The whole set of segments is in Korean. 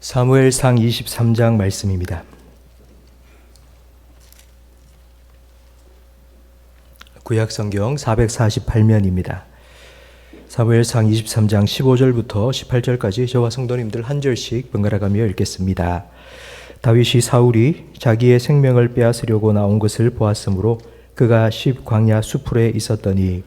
사무엘상 23장 말씀입니다. 구약성경 448면입니다. 사무엘상 23장 15절부터 18절까지 저와 성도님들 한 절씩 번갈아가며 읽겠습니다. 다윗이 사울이 자기의 생명을 빼앗으려고 나온 것을 보았으므로 그가 십 광야 수풀에 있었더니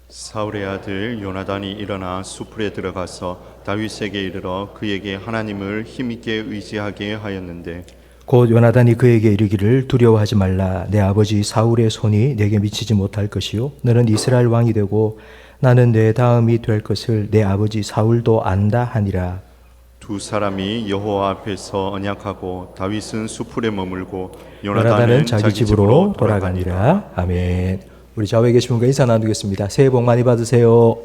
사울의 아들 요나단이 일어나 수풀에 들어가서 다윗에게 이르러 그에게 하나님을 힘있게 의지하게 하였는데 곧 요나단이 그에게 이르기를 두려워하지 말라. 내 아버지 사울의 손이 내게 미치지 못할 것이요 너는 이스라엘 왕이 되고 나는 내 다음이 될 것을 내 아버지 사울도 안다 하니라. 두 사람이 여호와 앞에서 언약하고 다윗은 수풀에 머물고 요나단은 자기 집으로 돌아가니라. 아멘. 우리 좌우에 계신 분과 인사 나누겠습니다. 새해 복 많이 받으세요.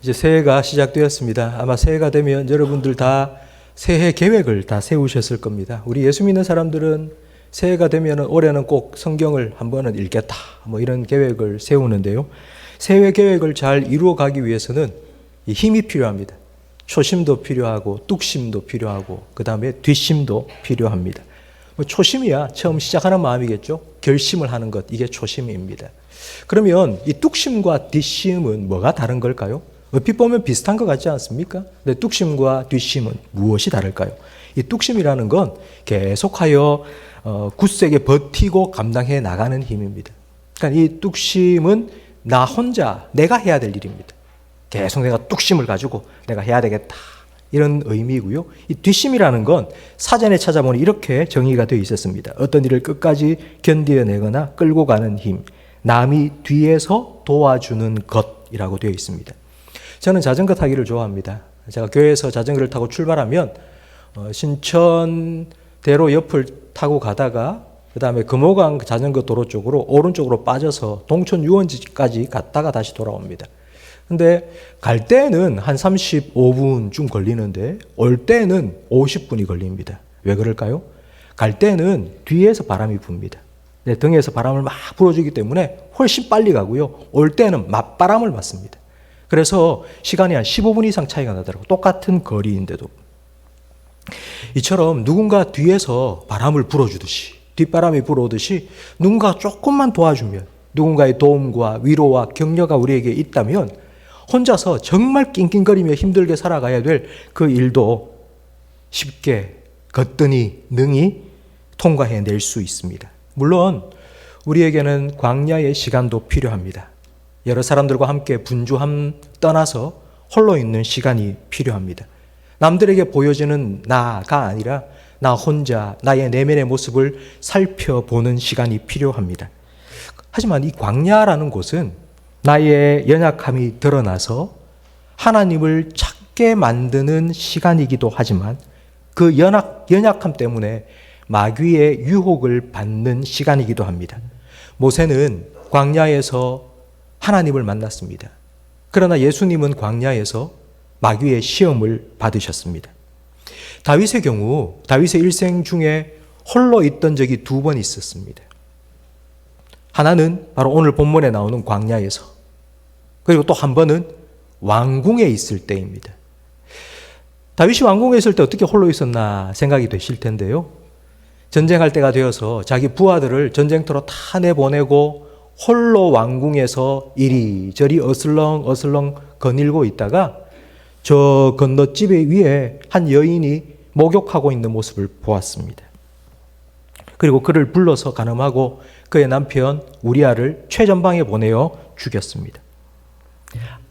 이제 새해가 시작되었습니다. 아마 새해가 되면 여러분들 다 새해 계획을 다 세우셨을 겁니다. 우리 예수 믿는 사람들은 새해가 되면 올해는 꼭 성경을 한 번은 읽겠다, 뭐 이런 계획을 세우는데요. 새해 계획을 잘 이루어가기 위해서는 힘이 필요합니다. 초심도 필요하고 뚝심도 필요하고 그 다음에 뒷심도 필요합니다. 초심이야 처음 시작하는 마음이겠죠. 결심을 하는 것, 이게 초심입니다. 그러면 이 뚝심과 뒷심은 뭐가 다른 걸까요? 얼핏 보면 비슷한 것 같지 않습니까? 근데 뚝심과 뒷심은 무엇이 다를까요? 이 뚝심이라는 건 계속하여 굳세게 버티고 감당해 나가는 힘입니다. 그러니까 이 뚝심은 나 혼자 내가 해야 될 일입니다. 계속 내가 뚝심을 가지고 내가 해야 되겠다, 이런 의미이고요. 이 뒷심이라는 건 사전에 찾아보니 이렇게 정의가 되어 있었습니다. 어떤 일을 끝까지 견뎌내거나 끌고 가는 힘, 남이 뒤에서 도와주는 것이라고 되어 있습니다. 저는 자전거 타기를 좋아합니다. 제가 교회에서 자전거를 타고 출발하면 신천대로 옆을 타고 가다가 그 다음에 금호강 자전거 도로 쪽으로 오른쪽으로 빠져서 동천 유원지까지 갔다가 다시 돌아옵니다. 근데 갈 때는 한 35분쯤 걸리는데 올 때는 50분이 걸립니다. 왜 그럴까요? 갈 때는 뒤에서 바람이 붑니다. 내 등에서 바람을 막 불어주기 때문에 훨씬 빨리 가고요. 올 때는 맞바람을 맞습니다. 그래서 시간이 한 15분 이상 차이가 나더라고요. 똑같은 거리인데도. 이처럼 누군가 뒤에서 바람을 불어주듯이, 뒷바람이 불어오듯이 누군가 조금만 도와주면, 누군가의 도움과 위로와 격려가 우리에게 있다면 혼자서 정말 낑낑거리며 힘들게 살아가야 될 그 일도 쉽게 거뜬히 능히 통과해낼 수 있습니다. 물론 우리에게는 광야의 시간도 필요합니다. 여러 사람들과 함께 분주함 떠나서 홀로 있는 시간이 필요합니다. 남들에게 보여지는 나가 아니라 나 혼자 나의 내면의 모습을 살펴보는 시간이 필요합니다. 하지만 이 광야라는 곳은 나의 연약함이 드러나서 하나님을 찾게 만드는 시간이기도 하지만 그 연약함 때문에 마귀의 유혹을 받는 시간이기도 합니다. 모세는 광야에서 하나님을 만났습니다. 그러나 예수님은 광야에서 마귀의 시험을 받으셨습니다. 다윗의 경우 다윗의 일생 중에 홀로 있던 적이 2번 있었습니다. 하나는 바로 오늘 본문에 나오는 광야에서, 그리고 또 한 번은 왕궁에 있을 때입니다. 다윗이 왕궁에 있을 때 어떻게 홀로 있었나 생각이 되실 텐데요. 전쟁할 때가 되어서 자기 부하들을 전쟁터로 다 내보내고 홀로 왕궁에서 이리저리 어슬렁어슬렁 거닐고 있다가 저 건너집 위에 한 여인이 목욕하고 있는 모습을 보았습니다. 그리고 그를 불러서 간음하고 그의 남편 우리아를 최전방에 보내어 죽였습니다.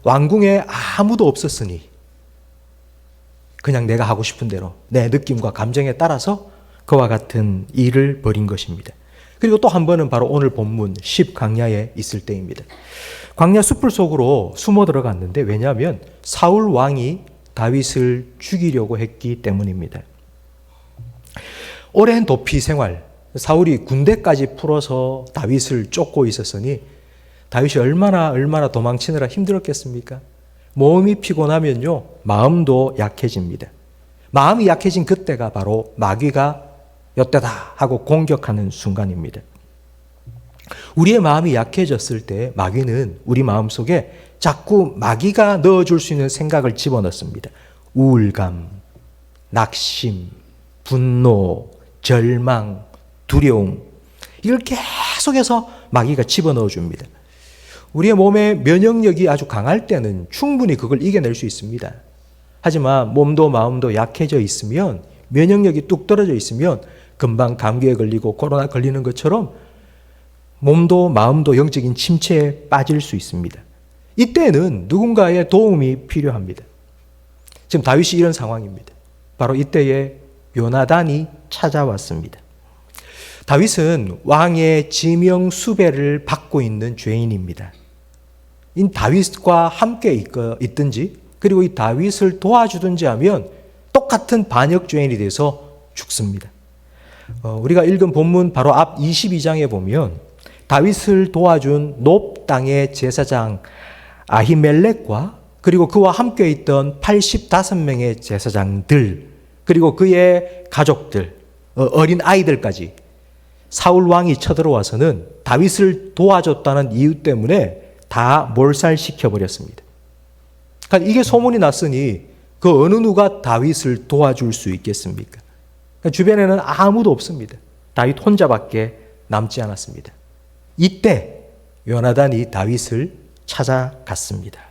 왕궁에 아무도 없었으니 그냥 내가 하고 싶은 대로 내 느낌과 감정에 따라서 그와 같은 일을 벌인 것입니다. 그리고 또 한 번은 바로 오늘 본문 10 광야에 있을 때입니다. 광야 숲을 속으로 숨어 들어갔는데, 왜냐하면 사울 왕이 다윗을 죽이려고 했기 때문입니다. 오랜 도피 생활, 사울이 군대까지 풀어서 다윗을 쫓고 있었으니 다윗이 얼마나 도망치느라 힘들었겠습니까? 몸이 피곤하면요, 마음도 약해집니다. 마음이 약해진 그때가 바로 마귀가 엿되다 하고 공격하는 순간입니다. 우리의 마음이 약해졌을 때 마귀는 우리 마음속에 자꾸 마귀가 넣어줄 수 있는 생각을 집어넣습니다. 우울감, 낙심, 분노, 절망, 두려움, 이걸 계속해서 마귀가 집어넣어 줍니다. 우리의 몸의 면역력이 아주 강할 때는 충분히 그걸 이겨낼 수 있습니다. 하지만 몸도 마음도 약해져 있으면, 면역력이 뚝 떨어져 있으면 금방 감기에 걸리고 코로나 걸리는 것처럼 몸도 마음도 영적인 침체에 빠질 수 있습니다. 이때는 누군가의 도움이 필요합니다. 지금 다윗이 이런 상황입니다. 바로 이때에 요나단이 찾아왔습니다. 다윗은 왕의 지명 수배를 받고 있는 죄인입니다. 이 다윗과 함께 있든지, 그리고 이 다윗을 도와주든지 하면 똑같은 반역 죄인이 돼서 죽습니다. 우리가 읽은 본문 바로 앞 22장에 보면 다윗을 도와준 높 땅의 제사장 아히멜렉과 그리고 그와 함께 있던 85명의 제사장들, 그리고 그의 가족들, 어린 아이들까지 사울 왕이 쳐들어와서는 다윗을 도와줬다는 이유 때문에 다 몰살시켜 버렸습니다. 그러니까 이게 소문이 났으니 그 어느 누가 다윗을 도와줄 수 있겠습니까? 그러니까 주변에는 아무도 없습니다. 다윗 혼자밖에 남지 않았습니다. 이때 요나단이 다윗을 찾아갔습니다.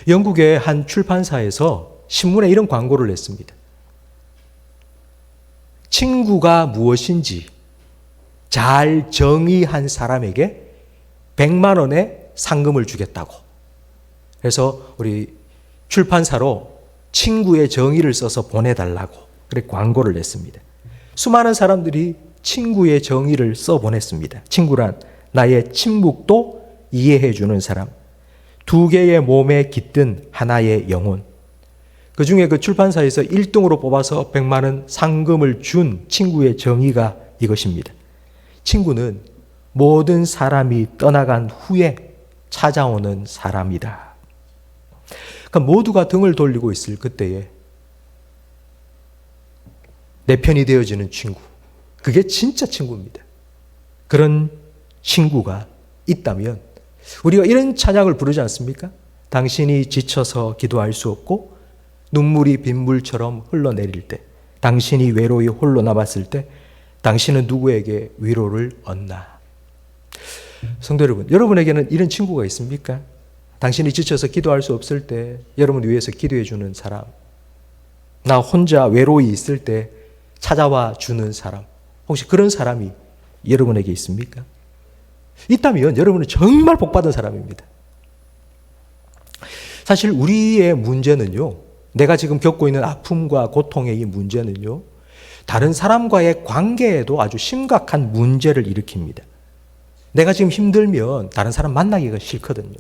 영국의 한 출판사에서 신문에 이런 광고를 냈습니다. 친구가 무엇인지 잘 정의한 사람에게 100만 원의 상금을 주겠다고. 그래서 우리 출판사로 친구의 정의를 써서 보내달라고 그래 광고를 냈습니다. 수많은 사람들이 친구의 정의를 써 보냈습니다. 친구란 나의 침묵도 이해해주는 사람, 두 개의 몸에 깃든 하나의 영혼. 그 중에 그 출판사에서 1등으로 뽑아서 100만 원 상금을 준 친구의 정의가 이것입니다. 친구는 모든 사람이 떠나간 후에 찾아오는 사람이다. 그러니까 모두가 등을 돌리고 있을 그때에 내 편이 되어지는 친구, 그게 진짜 친구입니다. 그런 친구가 있다면 우리가 이런 찬양을 부르지 않습니까? 당신이 지쳐서 기도할 수 없고 눈물이 빗물처럼 흘러내릴 때, 당신이 외로이 홀로 남았을 때 당신은 누구에게 위로를 얻나? 성도 여러분, 여러분에게는 이런 친구가 있습니까? 당신이 지쳐서 기도할 수 없을 때 여러분을 위해서 기도해 주는 사람, 나 혼자 외로이 있을 때 찾아와 주는 사람, 혹시 그런 사람이 여러분에게 있습니까? 있다면 여러분은 정말 복받은 사람입니다. 사실 우리의 문제는요, 내가 지금 겪고 있는 아픔과 고통의 이 문제는요, 다른 사람과의 관계에도 아주 심각한 문제를 일으킵니다. 내가 지금 힘들면 다른 사람 만나기가 싫거든요.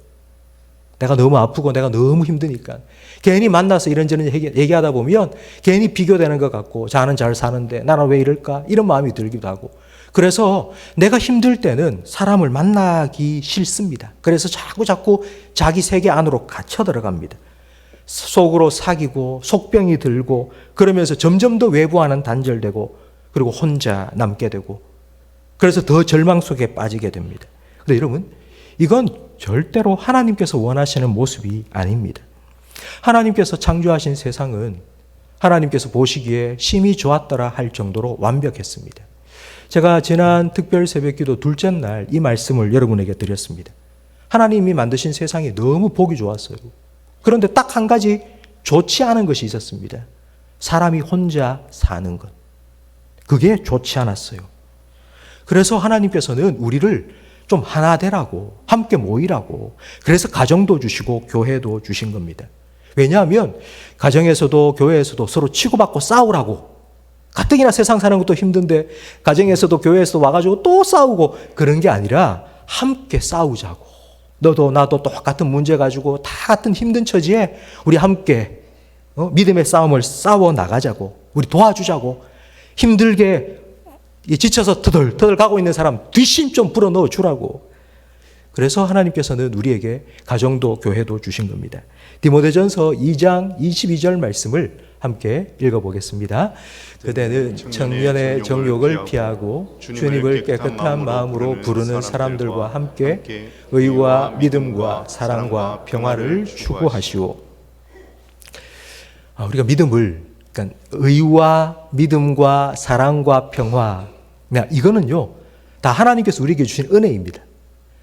내가 너무 아프고 내가 너무 힘드니까 괜히 만나서 이런저런 얘기하다 보면 괜히 비교되는 것 같고, 자는 잘 사는데 나는 왜 이럴까? 이런 마음이 들기도 하고, 그래서 내가 힘들 때는 사람을 만나기 싫습니다. 그래서 자꾸 자기 세계 안으로 갇혀 들어갑니다. 속으로 사귀고 속병이 들고, 그러면서 점점 더 외부와는 단절되고, 그리고 혼자 남게 되고, 그래서 더 절망 속에 빠지게 됩니다. 그런데 여러분, 이건 절대로 하나님께서 원하시는 모습이 아닙니다. 하나님께서 창조하신 세상은 하나님께서 보시기에 심히 좋았더라 할 정도로 완벽했습니다. 제가 지난 특별 새벽기도 둘째 날 이 말씀을 여러분에게 드렸습니다. 하나님이 만드신 세상이 너무 보기 좋았어요. 그런데 딱 한 가지 좋지 않은 것이 있었습니다. 사람이 혼자 사는 것. 그게 좋지 않았어요. 그래서 하나님께서는 우리를 좀 하나 되라고, 함께 모이라고, 그래서 가정도 주시고 교회도 주신 겁니다. 왜냐하면 가정에서도 교회에서도 서로 치고받고 싸우라고, 가뜩이나 세상 사는 것도 힘든데 가정에서도 교회에서도 와가지고 또 싸우고 그런 게 아니라 함께 싸우자고, 너도 나도 똑같은 문제 가지고 다 같은 힘든 처지에 우리 함께 믿음의 싸움을 싸워 나가자고, 우리 도와주자고, 힘들게 지쳐서 터덜터덜 가고 있는 사람 뒷심 좀 불어넣어 주라고. 그래서 하나님께서는 우리에게 가정도 교회도 주신 겁니다. 디모데전서 2장 22절 말씀을 함께 읽어보겠습니다. 그대는 청년의 정욕을 피하고 주님을 깨끗한 마음으로 부르는 사람들과 함께 의와 믿음과 사랑과 평화를 추구하시오. 우리가 믿음을, 그러니까 의와 믿음과 사랑과 평화, 이거는요 다 하나님께서 우리에게 주신 은혜입니다.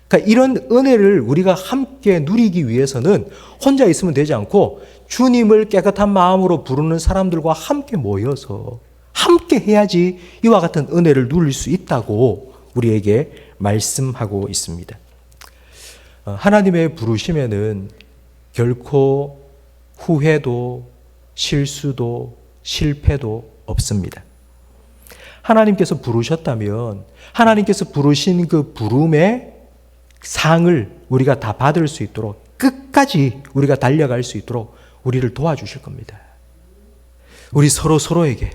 그러니까 이런 은혜를 우리가 함께 누리기 위해서는 혼자 있으면 되지 않고 주님을 깨끗한 마음으로 부르는 사람들과 함께 모여서 함께 해야지 이와 같은 은혜를 누릴 수 있다고 우리에게 말씀하고 있습니다. 하나님의 부르심에는 결코 후회도 실수도 실패도 없습니다. 하나님께서 부르셨다면 하나님께서 부르신 그 부름의 상을 우리가 다 받을 수 있도록 끝까지 우리가 달려갈 수 있도록 우리를 도와주실 겁니다. 우리 서로에게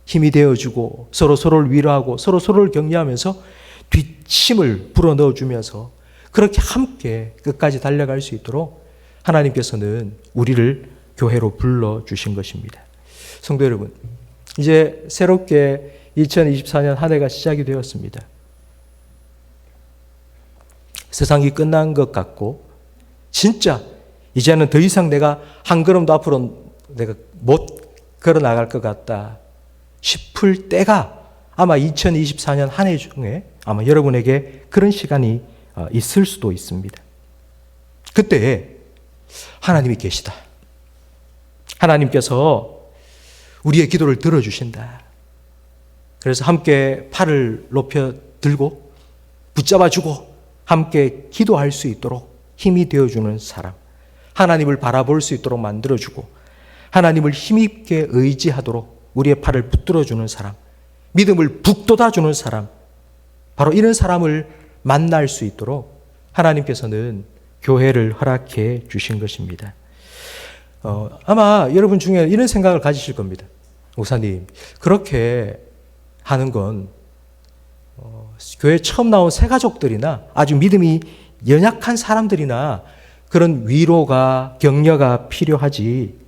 힘이 되어주고 서로를 위로하고 서로를 격려하면서 뒷심을 불어넣어주면서 그렇게 함께 끝까지 달려갈 수 있도록 하나님께서는 우리를 교회로 불러주신 것입니다. 성도 여러분, 이제 새롭게 2024년 한 해가 시작이 되었습니다. 세상이 끝난 것 같고 진짜 이제는 더 이상 내가 한 걸음도 앞으로 내가 못 걸어 나갈 것 같다 싶을 때가 아마 2024년 한 해 중에 아마 여러분에게 그런 시간이 있을 수도 있습니다. 그때 하나님이 계시다. 하나님께서 우리의 기도를 들어주신다. 그래서 함께 팔을 높여 들고 붙잡아주고 함께 기도할 수 있도록 힘이 되어주는 사람, 하나님을 바라볼 수 있도록 만들어주고 하나님을 힘있게 의지하도록 우리의 팔을 붙들어주는 사람, 믿음을 북돋아주는 사람, 바로 이런 사람을 만날 수 있도록 하나님께서는 교회를 허락해 주신 것입니다. 아마 여러분 중에 이런 생각을 가지실 겁니다. 목사님, 그렇게 하는 건 교회 처음 나온 새가족들이나 아주 믿음이 연약한 사람들이나 그런 위로가 격려가 필요하지,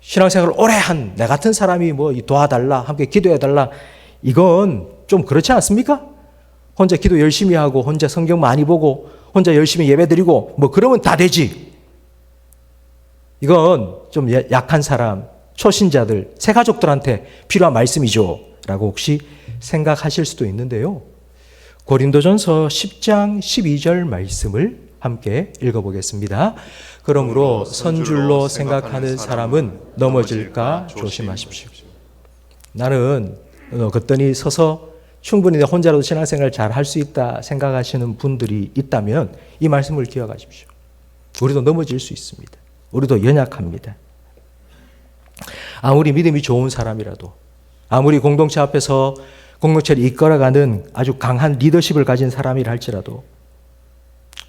신앙생활을 오래 한 내 같은 사람이 도와달라, 함께 기도해달라, 이건 좀 그렇지 않습니까? 혼자 기도 열심히 하고 혼자 성경 많이 보고 혼자 열심히 예배드리고 그러면 다 되지. 이건 좀 약한 사람, 초신자들, 새가족들한테 필요한 말씀이죠 라고 혹시 생각하실 수도 있는데요. 고린도전서 10장 12절 말씀을 함께 읽어보겠습니다. 그러므로 선줄로 생각하는 사람은 넘어질까 조심하십시오. 나는 그랬더니 서서 충분히 혼자라도 신앙생활 잘 할 수 있다 생각하시는 분들이 있다면 이 말씀을 기억하십시오. 우리도 넘어질 수 있습니다. 우리도 연약합니다. 아무리 믿음이 좋은 사람이라도, 아무리 공동체 앞에서 공동체를 이끌어가는 아주 강한 리더십을 가진 사람이라 할지라도,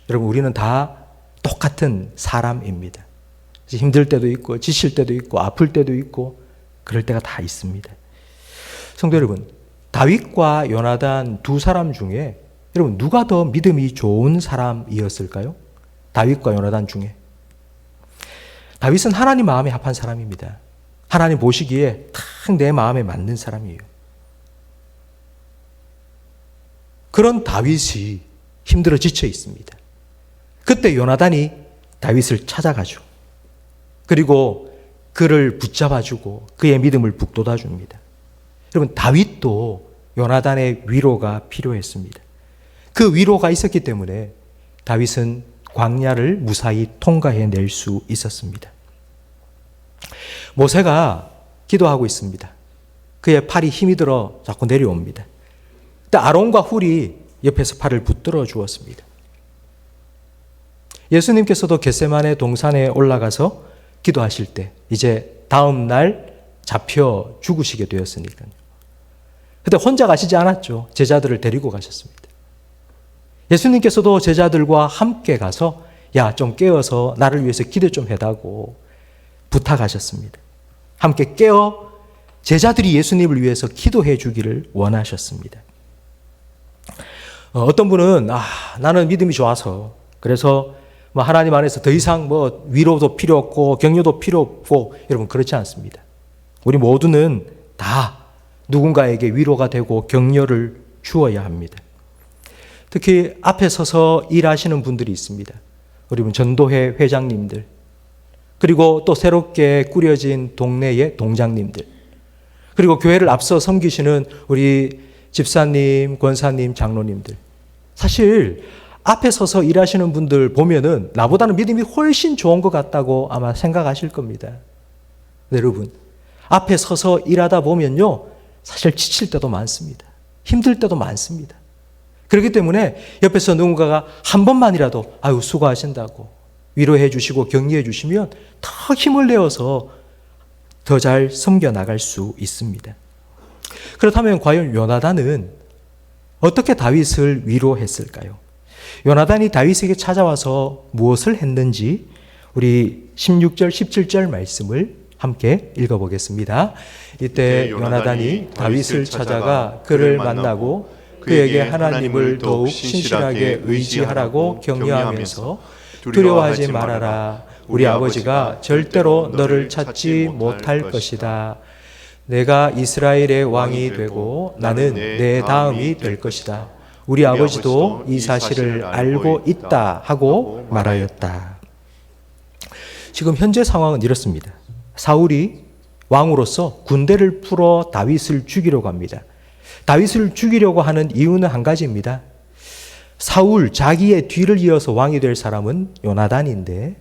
여러분, 우리는 다 똑같은 사람입니다. 힘들 때도 있고 지칠 때도 있고 아플 때도 있고 그럴 때가 다 있습니다. 성도 여러분, 다윗과 요나단 두 사람 중에 여러분 누가 더 믿음이 좋은 사람이었을까요? 다윗과 요나단 중에. 다윗은 하나님 마음에 합한 사람입니다. 하나님 보시기에 딱 내 마음에 맞는 사람이에요. 그런 다윗이 힘들어 지쳐 있습니다. 그때 요나단이 다윗을 찾아가죠. 그리고 그를 붙잡아주고 그의 믿음을 북돋아줍니다. 여러분, 다윗도 요나단의 위로가 필요했습니다. 그 위로가 있었기 때문에 다윗은 광야를 무사히 통과해낼 수 있었습니다. 모세가 기도하고 있습니다. 그의 팔이 힘이 들어 자꾸 내려옵니다. 그때 아론과 훌이 옆에서 팔을 붙들어 주었습니다. 예수님께서도 겟세마네 동산에 올라가서 기도하실 때 이제 다음 날 잡혀 죽으시게 되었으니까요. 그때 혼자 가시지 않았죠. 제자들을 데리고 가셨습니다. 예수님께서도 제자들과 함께 가서 야, 좀 깨어서 나를 위해서 기도 좀 해달라고 부탁하셨습니다. 함께 깨어 제자들이 예수님을 위해서 기도해 주기를 원하셨습니다. 어떤 분은 나는 믿음이 좋아서 그래서 뭐 하나님 안에서 더 이상 뭐 위로도 필요 없고 격려도 필요 없고 여러분 그렇지 않습니다. 우리 모두는 다 누군가에게 위로가 되고 격려를 주어야 합니다. 특히 앞에 서서 일하시는 분들이 있습니다. 우리 전도회 회장님들 그리고 또 새롭게 꾸려진 동네의 동장님들 그리고 교회를 앞서 섬기시는 우리 집사님, 권사님, 장로님들 사실 앞에 서서 일하시는 분들 보면은 나보다는 믿음이 훨씬 좋은 것 같다고 아마 생각하실 겁니다. 네, 여러분 앞에 서서 일하다 보면요 사실 지칠 때도 많습니다. 힘들 때도 많습니다. 그렇기 때문에 옆에서 누군가가 한 번만이라도 아유 수고하신다고 위로해 주시고 격려해 주시면 더 힘을 내어서 더 잘 섬겨 나갈 수 있습니다. 그렇다면 과연 요나단은 어떻게 다윗을 위로했을까요? 요나단이 다윗에게 찾아와서 무엇을 했는지 우리 16절 17절 말씀을 함께 읽어보겠습니다. 이때 요나단이 다윗을 찾아가 그를 만나고 그에게 하나님을 더욱 신실하게 의지하라고 격려하면서 두려워하지 말아라. 우리 아버지가 절대로 너를 찾지 못할 것이다. 내가 이스라엘의 왕이 되고 나는 내 다음이 될 것이다. 우리 아버지도 이 사실을 알고 있다 하고 말하였다. 지금 현재 상황은 이렇습니다. 사울이 왕으로서 군대를 풀어 다윗을 죽이려고 합니다. 다윗을 죽이려고 하는 이유는 한 가지입니다. 사울 자기의 뒤를 이어서 왕이 될 사람은 요나단인데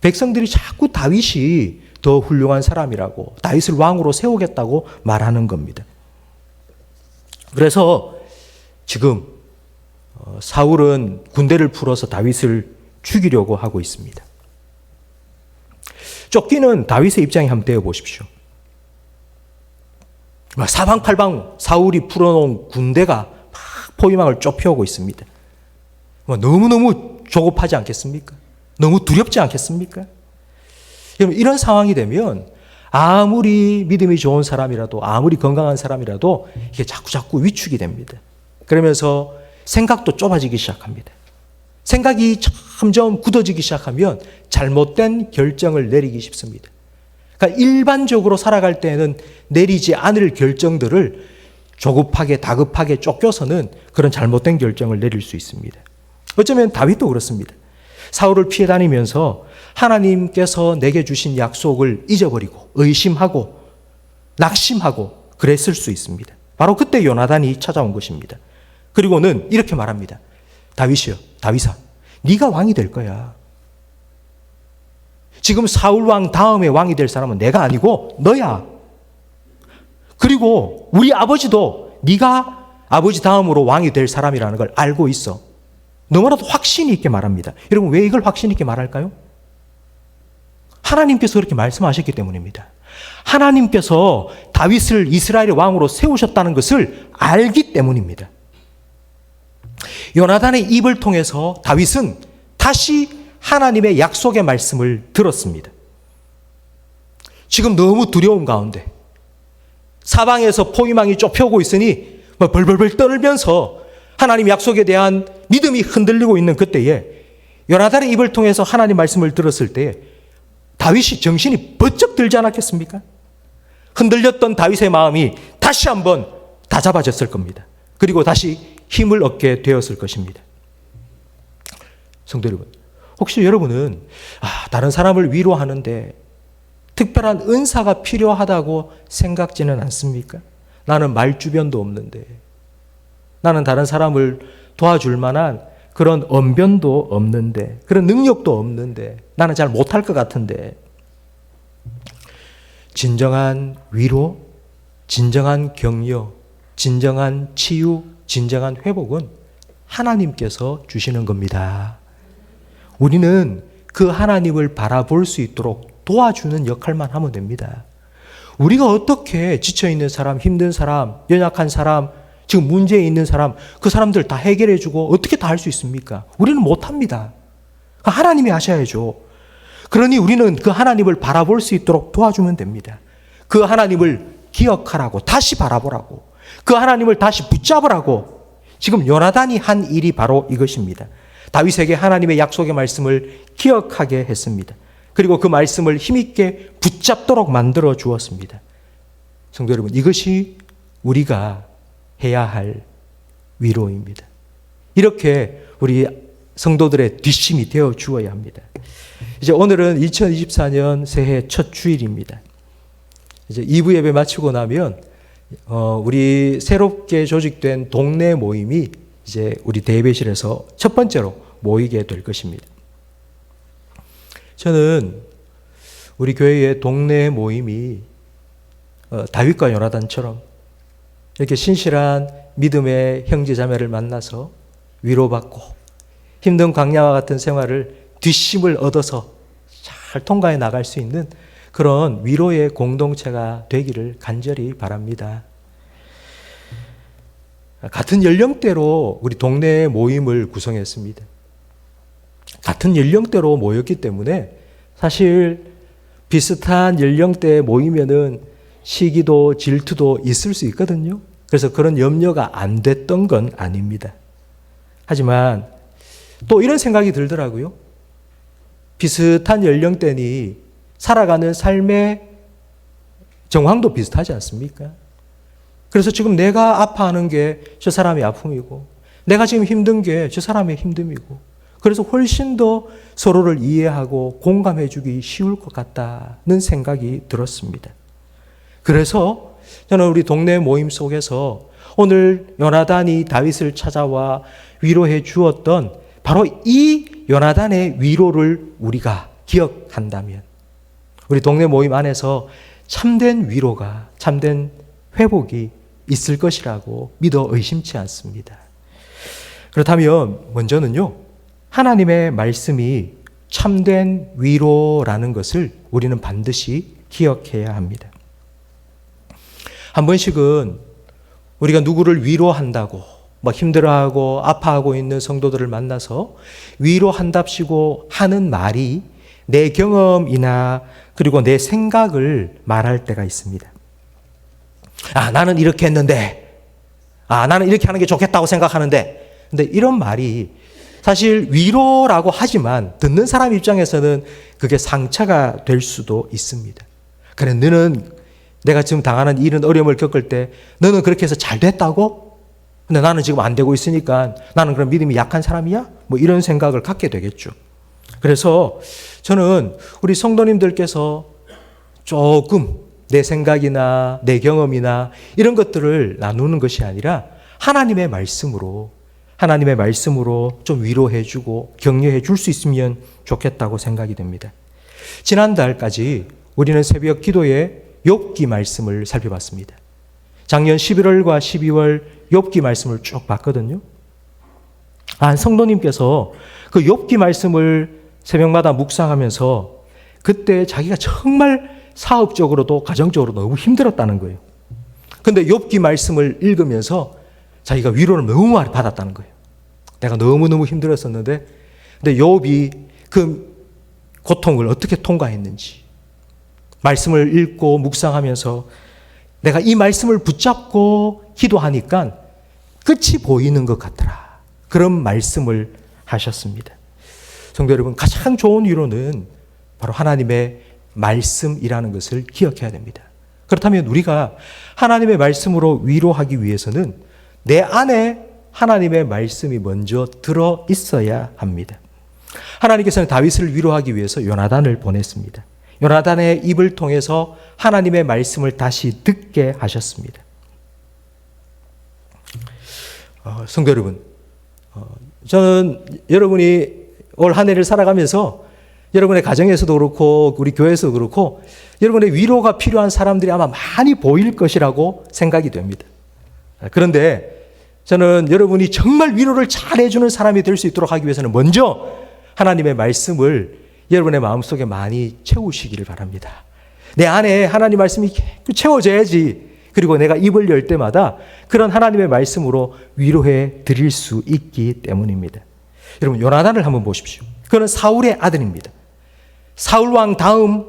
백성들이 자꾸 다윗이 더 훌륭한 사람이라고 다윗을 왕으로 세우겠다고 말하는 겁니다. 그래서 지금 사울은 군대를 풀어서 다윗을 죽이려고 하고 있습니다. 쫓기는 다윗의 입장에 한번 대어 보십시오. 사방팔방 사울이 풀어놓은 군대가 막 포위망을 좁혀오고 있습니다. 너무너무 조급하지 않겠습니까? 너무 두렵지 않겠습니까? 여러분 이런 상황이 되면 아무리 믿음이 좋은 사람이라도 아무리 건강한 사람이라도 이게 자꾸 위축이 됩니다. 그러면서 생각도 좁아지기 시작합니다. 생각이 점점 굳어지기 시작하면 잘못된 결정을 내리기 쉽습니다. 그러니까 일반적으로 살아갈 때는 내리지 않을 결정들을 조급하게 다급하게 쫓겨서는 그런 잘못된 결정을 내릴 수 있습니다. 어쩌면 다윗도 그렇습니다. 사울을 피해 다니면서 하나님께서 내게 주신 약속을 잊어버리고 의심하고 낙심하고 그랬을 수 있습니다. 바로 그때 요나단이 찾아온 것입니다. 그리고는 이렇게 말합니다. 다윗이여, 다윗아, 네가 왕이 될 거야. 지금 사울 왕 다음에 왕이 될 사람은 내가 아니고 너야. 그리고 우리 아버지도 네가 아버지 다음으로 왕이 될 사람이라는 걸 알고 있어. 너무나도 확신 있게 말합니다. 여러분 왜 이걸 확신 있게 말할까요? 하나님께서 그렇게 말씀하셨기 때문입니다. 하나님께서 다윗을 이스라엘의 왕으로 세우셨다는 것을 알기 때문입니다. 요나단의 입을 통해서 다윗은 다시 하나님의 약속의 말씀을 들었습니다. 지금 너무 두려운 가운데 사방에서 포위망이 좁혀오고 있으니 벌벌벌 떨면서 하나님 약속에 대한 믿음이 흔들리고 있는 그때에 요나단의 입을 통해서 하나님 말씀을 들었을 때 다윗이 정신이 번쩍 들지 않았겠습니까? 흔들렸던 다윗의 마음이 다시 한번 다잡아졌을 겁니다. 그리고 다시 힘을 얻게 되었을 것입니다. 성도 여러분, 혹시 여러분은 다른 사람을 위로하는데 특별한 은사가 필요하다고 생각지는 않습니까? 나는 말주변도 없는데, 나는 다른 사람을 도와줄 만한 그런 언변도 없는데, 그런 능력도 없는데, 나는 잘 못할 것 같은데. 진정한 위로, 진정한 격려, 진정한 치유, 진정한 회복은 하나님께서 주시는 겁니다. 우리는 그 하나님을 바라볼 수 있도록 도와주는 역할만 하면 됩니다. 우리가 어떻게 지쳐있는 사람, 힘든 사람, 연약한 사람, 지금 문제에 있는 사람, 그 사람들 다 해결해주고 어떻게 다 할 수 있습니까? 우리는 못합니다. 하나님이 하셔야죠. 그러니 우리는 그 하나님을 바라볼 수 있도록 도와주면 됩니다. 그 하나님을 기억하라고, 다시 바라보라고, 그 하나님을 다시 붙잡으라고, 지금 요나단이 한 일이 바로 이것입니다. 다윗에게 하나님의 약속의 말씀을 기억하게 했습니다. 그리고 그 말씀을 힘있게 붙잡도록 만들어 주었습니다. 성도 여러분, 이것이 우리가 해야 할 위로입니다. 이렇게 우리 성도들의 뒷심이 되어 주어야 합니다. 이제 오늘은 2024년 새해 첫 주일입니다. 이제 2부 예배 마치고 나면 우리 새롭게 조직된 동네 모임이 이제 우리 대회실에서 첫 번째로 모이게 될 것입니다. 저는 우리 교회의 동네 모임이 다윗과 요나단처럼 이렇게 신실한 믿음의 형제자매를 만나서 위로받고 힘든 광야와 같은 생활을 뒷심을 얻어서 잘 통과해 나갈 수 있는 그런 위로의 공동체가 되기를 간절히 바랍니다. 같은 연령대로 우리 동네 모임을 구성했습니다. 같은 연령대로 모였기 때문에 사실 비슷한 연령대에 모이면은 시기도 질투도 있을 수 있거든요. 그래서 그런 염려가 안 됐던 건 아닙니다. 하지만 또 이런 생각이 들더라고요. 비슷한 연령대니 살아가는 삶의 정황도 비슷하지 않습니까? 그래서 지금 내가 아파하는 게 저 사람의 아픔이고 내가 지금 힘든 게 저 사람의 힘듦이고 그래서 훨씬 더 서로를 이해하고 공감해 주기 쉬울 것 같다는 생각이 들었습니다. 그래서 저는 우리 동네 모임 속에서 오늘 요나단이 다윗을 찾아와 위로해 주었던 바로 이 요나단의 위로를 우리가 기억한다면 우리 동네 모임 안에서 참된 위로가, 참된 회복이 있을 것이라고 믿어 의심치 않습니다. 그렇다면 먼저는요, 하나님의 말씀이 참된 위로라는 것을 우리는 반드시 기억해야 합니다. 한 번씩은 우리가 누구를 위로한다고 힘들어하고 아파하고 있는 성도들을 만나서 위로한답시고 하는 말이 내 경험이나 그리고 내 생각을 말할 때가 있습니다. 나는 이렇게 했는데, 나는 이렇게 하는 게 좋겠다고 생각하는데, 근데 이런 말이 사실 위로라고 하지만 듣는 사람 입장에서는 그게 상처가 될 수도 있습니다. 그래, 너는 내가 지금 당하는 이런 어려움을 겪을 때 너는 그렇게 해서 잘 됐다고? 근데 나는 지금 안 되고 있으니까 나는 그럼 믿음이 약한 사람이야? 이런 생각을 갖게 되겠죠. 그래서 저는 우리 성도님들께서 조금 내 생각이나 내 경험이나 이런 것들을 나누는 것이 아니라 하나님의 말씀으로 좀 위로해 주고 격려해 줄 수 있으면 좋겠다고 생각이 됩니다. 지난달까지 우리는 새벽 기도에 욥기 말씀을 살펴봤습니다. 작년 11월과 12월 욥기 말씀을 쭉 봤거든요. 성도님께서 그 욥기 말씀을 새벽마다 묵상하면서 그때 자기가 정말 사업적으로도 가정적으로도 너무 힘들었다는 거예요. 근데 욥기 말씀을 읽으면서 자기가 위로를 너무 많이 받았다는 거예요. 내가 너무너무 힘들었었는데 근데 욥이 그 고통을 어떻게 통과했는지 말씀을 읽고 묵상하면서 내가 이 말씀을 붙잡고 기도하니까 끝이 보이는 것 같더라. 그런 말씀을 하셨습니다. 성도 여러분, 가장 좋은 위로는 바로 하나님의 말씀이라는 것을 기억해야 됩니다. 그렇다면 우리가 하나님의 말씀으로 위로하기 위해서는 내 안에 하나님의 말씀이 먼저 들어 있어야 합니다. 하나님께서는 다윗을 위로하기 위해서 요나단을 보냈습니다. 요나단의 입을 통해서 하나님의 말씀을 다시 듣게 하셨습니다. 성도 여러분, 저는 여러분이 올 한 해를 살아가면서 여러분의 가정에서도 그렇고 우리 교회에서도 그렇고 여러분의 위로가 필요한 사람들이 아마 많이 보일 것이라고 생각이 됩니다. 그런데 저는 여러분이 정말 위로를 잘 해주는 사람이 될 수 있도록 하기 위해서는 먼저 하나님의 말씀을 여러분의 마음속에 많이 채우시기를 바랍니다. 내 안에 하나님 말씀이 채워져야지. 그리고 내가 입을 열 때마다 그런 하나님의 말씀으로 위로해 드릴 수 있기 때문입니다. 여러분, 요나단을 한번 보십시오. 그는 사울의 아들입니다. 사울 왕 다음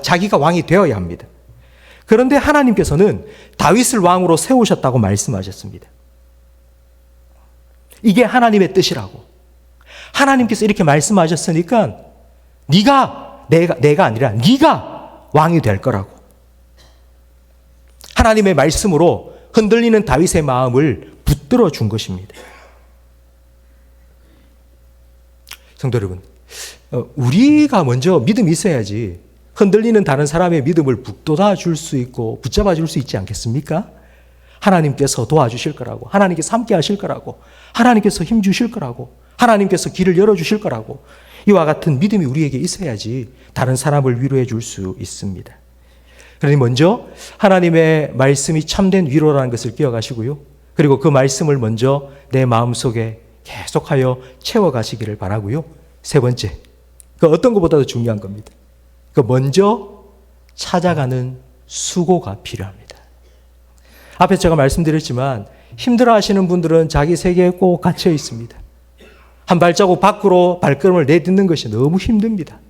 자기가 왕이 되어야 합니다. 그런데 하나님께서는 다윗을 왕으로 세우셨다고 말씀하셨습니다. 이게 하나님의 뜻이라고. 하나님께서 이렇게 말씀하셨으니까 내가 아니라 네가 왕이 될 거라고. 하나님의 말씀으로 흔들리는 다윗의 마음을 붙들어 준 것입니다. 성도 여러분, 우리가 먼저 믿음이 있어야지 흔들리는 다른 사람의 믿음을 북돋아 줄 수 있고 붙잡아 줄 수 있지 않겠습니까? 하나님께서 도와주실 거라고, 하나님께서 함께 하실 거라고, 하나님께서 힘 주실 거라고, 하나님께서 길을 열어주실 거라고, 이와 같은 믿음이 우리에게 있어야지 다른 사람을 위로해 줄 수 있습니다. 그러니 먼저 하나님의 말씀이 참된 위로라는 것을 기억하시고요. 그리고 그 말씀을 먼저 내 마음속에 계속하여 채워가시기를 바라고요. 세 번째, 그 어떤 것보다도 중요한 겁니다. 그 먼저 찾아가는 수고가 필요합니다. 앞에 제가 말씀드렸지만 힘들어하시는 분들은 자기 세계에 꼭 갇혀 있습니다. 한 발자국 밖으로 발걸음을 내딛는 것이 너무 힘듭니다.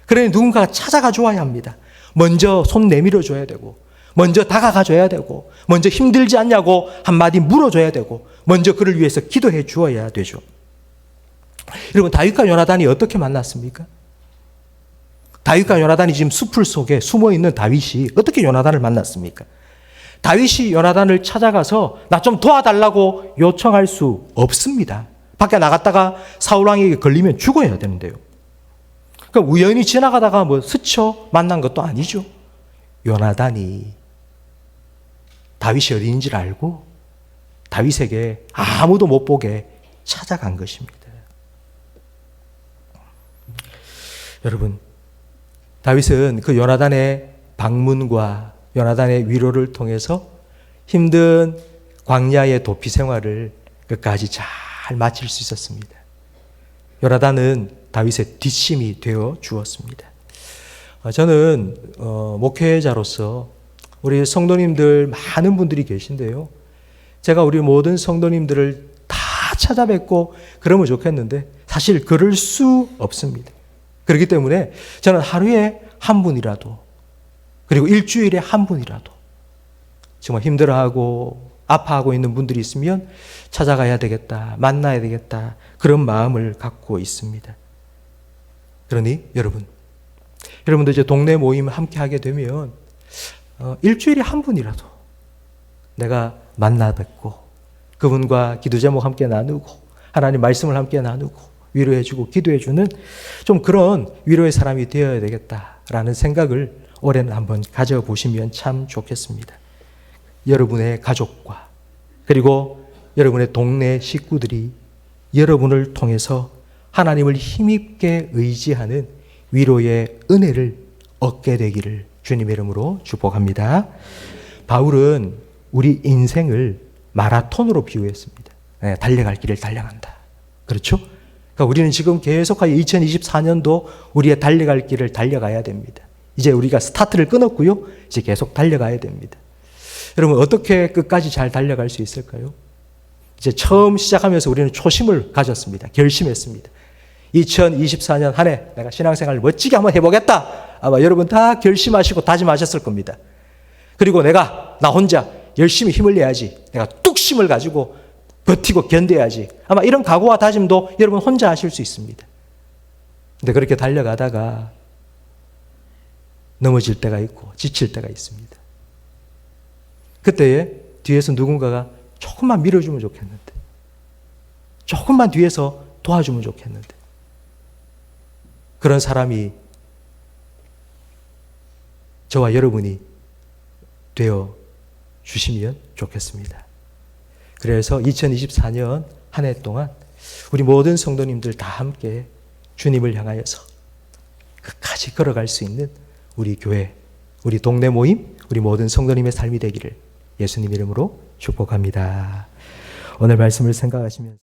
그러니 누군가가 찾아가 줘야 합니다. 먼저 손 내밀어 줘야 되고, 먼저 다가가 줘야 되고, 먼저 힘들지 않냐고 한마디 물어줘야 되고, 먼저 그를 위해서 기도해 주어야 되죠. 여러분, 다윗과 요나단이 어떻게 만났습니까? 다윗과 요나단이 지금 숲을 속에 숨어있는 다윗이 어떻게 요나단을 만났습니까? 다윗이 요나단을 찾아가서 나 좀 도와달라고 요청할 수 없습니다. 밖에 나갔다가 사울왕에게 걸리면 죽어야 되는데요. 그러니까 우연히 지나가다가 스쳐 만난 것도 아니죠. 요나단이 다윗이 어디인지를 알고 다윗에게 아무도 못 보게 찾아간 것입니다. 여러분, 다윗은 그 요나단의 방문과 요나단의 위로를 통해서 힘든 광야의 도피 생활을 끝까지 잘 마칠 수 있었습니다. 요나단은 다윗의 뒷심이 되어 주었습니다. 저는 목회자로서 우리 성도님들 많은 분들이 계신데요. 제가 우리 모든 성도님들을 다 찾아뵙고 그러면 좋겠는데 사실 그럴 수 없습니다. 그렇기 때문에 저는 하루에 한 분이라도, 그리고 일주일에 한 분이라도 정말 힘들어하고 아파하고 있는 분들이 있으면 찾아가야 되겠다, 만나야 되겠다, 그런 마음을 갖고 있습니다. 그러니 여러분들 이제 동네 모임 함께 하게 되면 일주일에 한 분이라도 내가 만나 뵙고 그분과 기도 제목 함께 나누고 하나님 말씀을 함께 나누고 위로해주고 기도해주는 좀 그런 위로의 사람이 되어야 되겠다라는 생각을 올해는 한번 가져보시면 참 좋겠습니다. 여러분의 가족과 그리고 여러분의 동네 식구들이 여러분을 통해서 하나님을 힘있게 의지하는 위로의 은혜를 얻게 되기를 주님의 이름으로 축복합니다. 바울은 우리 인생을 마라톤으로 비유했습니다. 달려갈 길을 달려간다. 그렇죠? 그러니까 우리는 지금 계속하여 2024년도 우리의 달려갈 길을 달려가야 됩니다. 이제 우리가 스타트를 끊었고요. 이제 계속 달려가야 됩니다. 여러분, 어떻게 끝까지 잘 달려갈 수 있을까요? 이제 처음 시작하면서 우리는 초심을 가졌습니다. 결심했습니다. 2024년 한 해 내가 신앙생활을 멋지게 한번 해보겠다. 아마 여러분 다 결심하시고 다짐하셨을 겁니다. 그리고 나 혼자 열심히 힘을 내야지. 내가 뚝심을 가지고 버티고 견뎌야지. 아마 이런 각오와 다짐도 여러분 혼자 하실 수 있습니다. 근데 그렇게 달려가다가 넘어질 때가 있고 지칠 때가 있습니다. 그때에 뒤에서 누군가가 조금만 밀어주면 좋겠는데, 조금만 뒤에서 도와주면 좋겠는데, 그런 사람이 저와 여러분이 되어 주시면 좋겠습니다. 그래서 2024년 한 해 동안 우리 모든 성도님들 다 함께 주님을 향하여서 끝까지 걸어갈 수 있는 우리 교회, 우리 동네 모임, 우리 모든 성도님의 삶이 되기를 예수님 이름으로 축복합니다. 오늘 말씀을 생각하시면서